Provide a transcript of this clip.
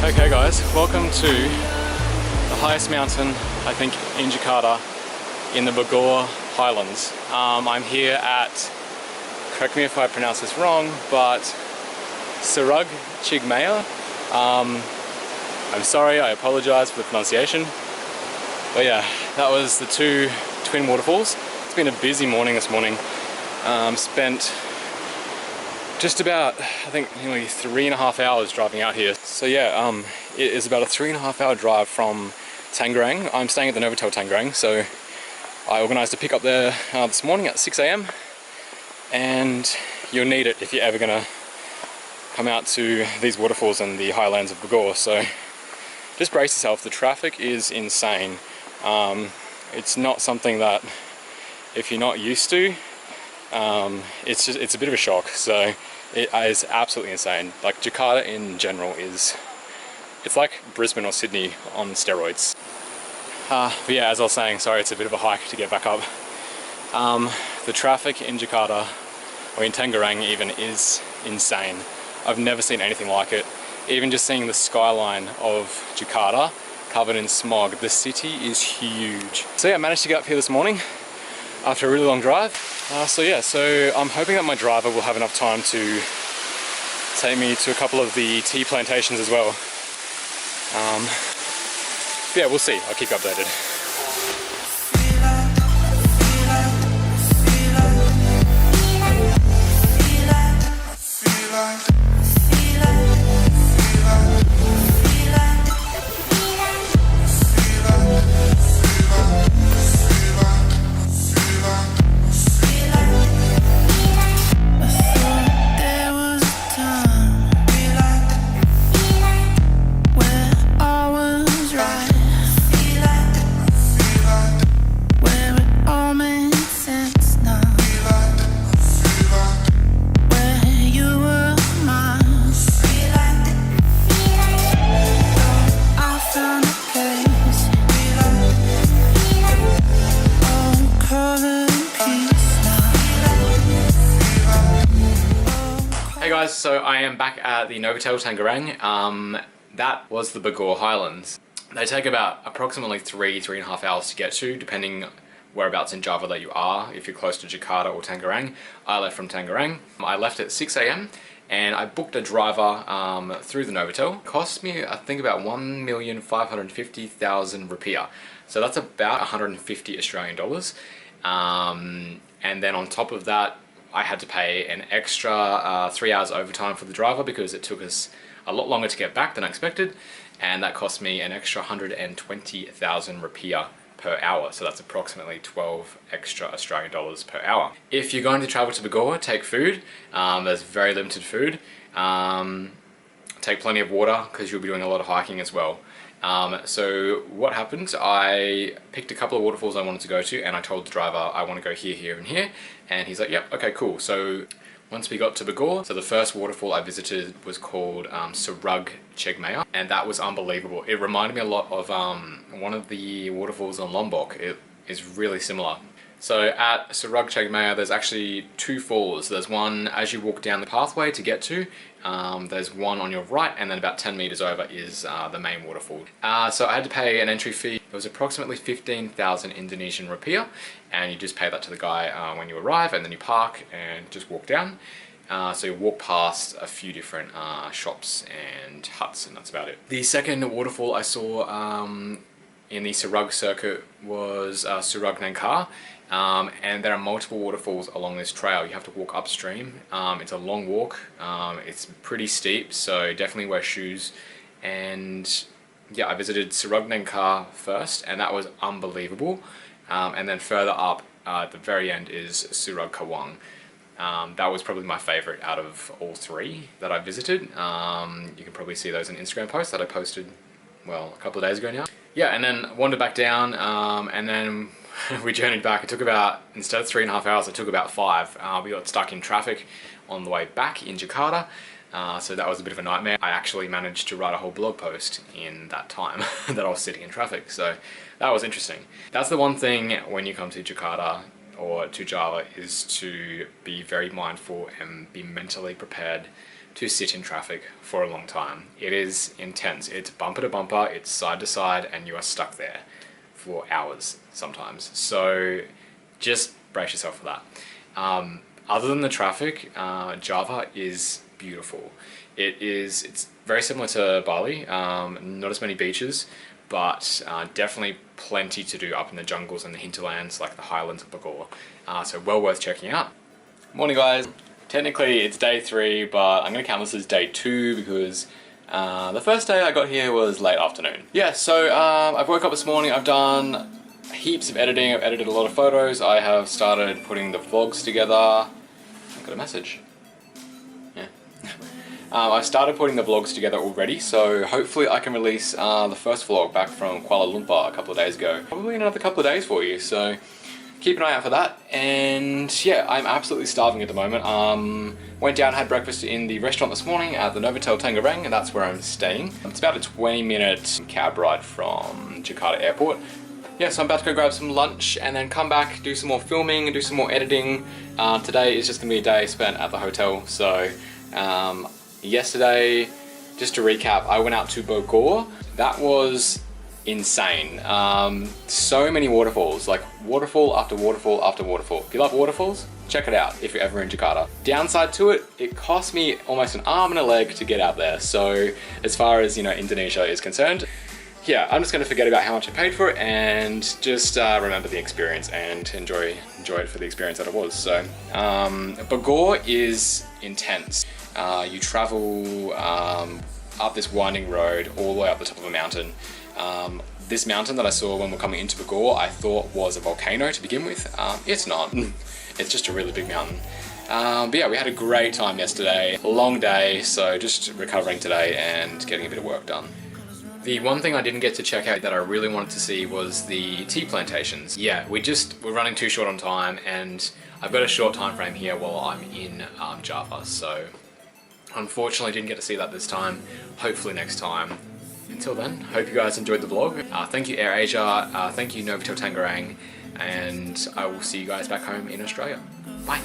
Okay guys, welcome to the highest mountain, I think, in Jakarta, in the Bogor highlands. I'm here at, correct me if I pronounce this wrong, but Surug Chigmaya. I'm sorry, I apologize for the pronunciation. But yeah, that was the two twin waterfalls. It's been a busy morning this morning. Spent just about, I think, nearly 3.5 hours driving out here. So yeah, it is about a 3.5 hour drive from Tangerang. I'm staying at the Novotel Tangerang, so I organised a pick up there this morning at 6 AM, and you'll need it if you're ever gonna come out to these waterfalls and the highlands of Bogor. So just brace yourself, the traffic is insane. It's not something that, if you're not used to, it's a bit of a shock. So it is absolutely insane. Like, Jakarta in general it's like Brisbane or Sydney on steroids. But yeah, as I was saying, sorry, it's a bit of a hike to get back up. The traffic in Jakarta, or in Tangerang even, is insane. I've never seen anything like it. Even just seeing the skyline of Jakarta covered in smog, the city is huge. So yeah, I managed to get up here this morning after a really long drive. So I'm hoping that my driver will have enough time to take me to a couple of the tea plantations as well. Yeah, we'll see. I'll keep you updated. Hey guys, so I am back at the Novotel Tangerang. That was the Bogor Highlands. They take about approximately 3.5 hours to get to, depending whereabouts in Java that you are, if you're close to Jakarta or Tangerang. I left from Tangerang. I left at 6 AM and I booked a driver through the Novotel. Cost me, I think, about 1,550,000 rupiah. So that's about 150 Australian dollars. And then on top of that, I had to pay an extra 3 hours overtime for the driver because it took us a lot longer to get back than I expected, and that cost me an extra 120,000 rupiah per hour, so that's approximately 12 extra Australian dollars per hour. If you're going to travel to Bogor, take food. There's very limited food. Take plenty of water because you'll be doing a lot of hiking as well. So what happened, I picked a couple of waterfalls I wanted to go to, and I told the driver I want to go here, here and here, and he's like, yep, okay, cool. So once we got to Bogor, so the first waterfall I visited was called Surug Chigmaya, and that was unbelievable. It reminded me a lot of one of the waterfalls on Lombok. It is really similar. So at Surug Chigmaya, there's actually two falls. There's one as you walk down the pathway to get to. There's one on your right, and then about 10 meters over is the main waterfall. So I had to pay an entry fee. It was approximately 15,000 Indonesian rupiah, and you just pay that to the guy when you arrive, and then you park and just walk down. So you walk past a few different shops and huts, and that's about it. The second waterfall I saw in the Surug circuit was Surug Nangkar. And there are multiple waterfalls along this trail. You have to walk upstream. It's a long walk. It's pretty steep, so definitely wear shoes. And yeah, I visited Surug Nangkar first, and that was unbelievable. And then further up at the very end is Surug Kawang. That was probably my favorite out of all three that I visited. You can probably see those in Instagram posts that I posted, well, a couple of days ago now. Yeah, and then wandered back down, and then we journeyed back. It took about, instead of 3.5 hours, it took about 5. We got stuck in traffic on the way back in Jakarta, so that was a bit of a nightmare. I actually managed to write a whole blog post in that time that I was sitting in traffic, so that was interesting. That's the one thing when you come to Jakarta or to Java, is to be very mindful and be mentally prepared to sit in traffic for a long time. It is intense. It's bumper to bumper, it's side to side, and you are stuck there for hours sometimes. So just brace yourself for that. Other than the traffic, Java is beautiful. It's very similar to Bali, not as many beaches, but definitely plenty to do up in the jungles and the hinterlands like the highlands of Bogor. So well worth checking out. Morning guys. Technically it's day 3, but I'm going to count this as day 2 because the first day I got here was late afternoon. Yeah, so I woke up this morning, I've done heaps of editing, I've edited a lot of photos, I have started putting the vlogs together. I got a message. Yeah. I've started putting the vlogs together already, so hopefully I can release the first vlog back from Kuala Lumpur a couple of days ago. Probably in another couple of days for you, so keep an eye out for that. And yeah, I'm absolutely starving at the moment. Went down, had breakfast in the restaurant this morning at the Novotel Tangerang, and that's where I'm staying. It's about a 20-minute cab ride from Jakarta Airport. Yeah, so I'm about to go grab some lunch and then come back, do some more filming and do some more editing. Today is just gonna be a day spent at the hotel. So yesterday, just to recap, I went out to Bogor. That was insane. So many waterfalls, like waterfall after waterfall after waterfall. If you love waterfalls, check it out if you're ever in Jakarta. Downside to it, it cost me almost an arm and a leg to get out there. So as far as, you know, Indonesia is concerned, yeah, I'm just going to forget about how much I paid for it and just remember the experience and enjoy it for the experience that it was. So Bogor is intense. You travel up this winding road all the way up the top of a mountain. This mountain that I saw when we're coming into Bogor, I thought was a volcano to begin with. It's not. It's just a really big mountain. But yeah, we had a great time yesterday. A long day, so just recovering today and getting a bit of work done. The one thing I didn't get to check out that I really wanted to see was the tea plantations. Yeah, we're running too short on time, and I've got a short time frame here while I'm in Java, so unfortunately didn't get to see that this time. Hopefully next time. Until then, hope you guys enjoyed the vlog. Thank you AirAsia, thank you Novotel Tangerang, and I will see you guys back home in Australia. Bye.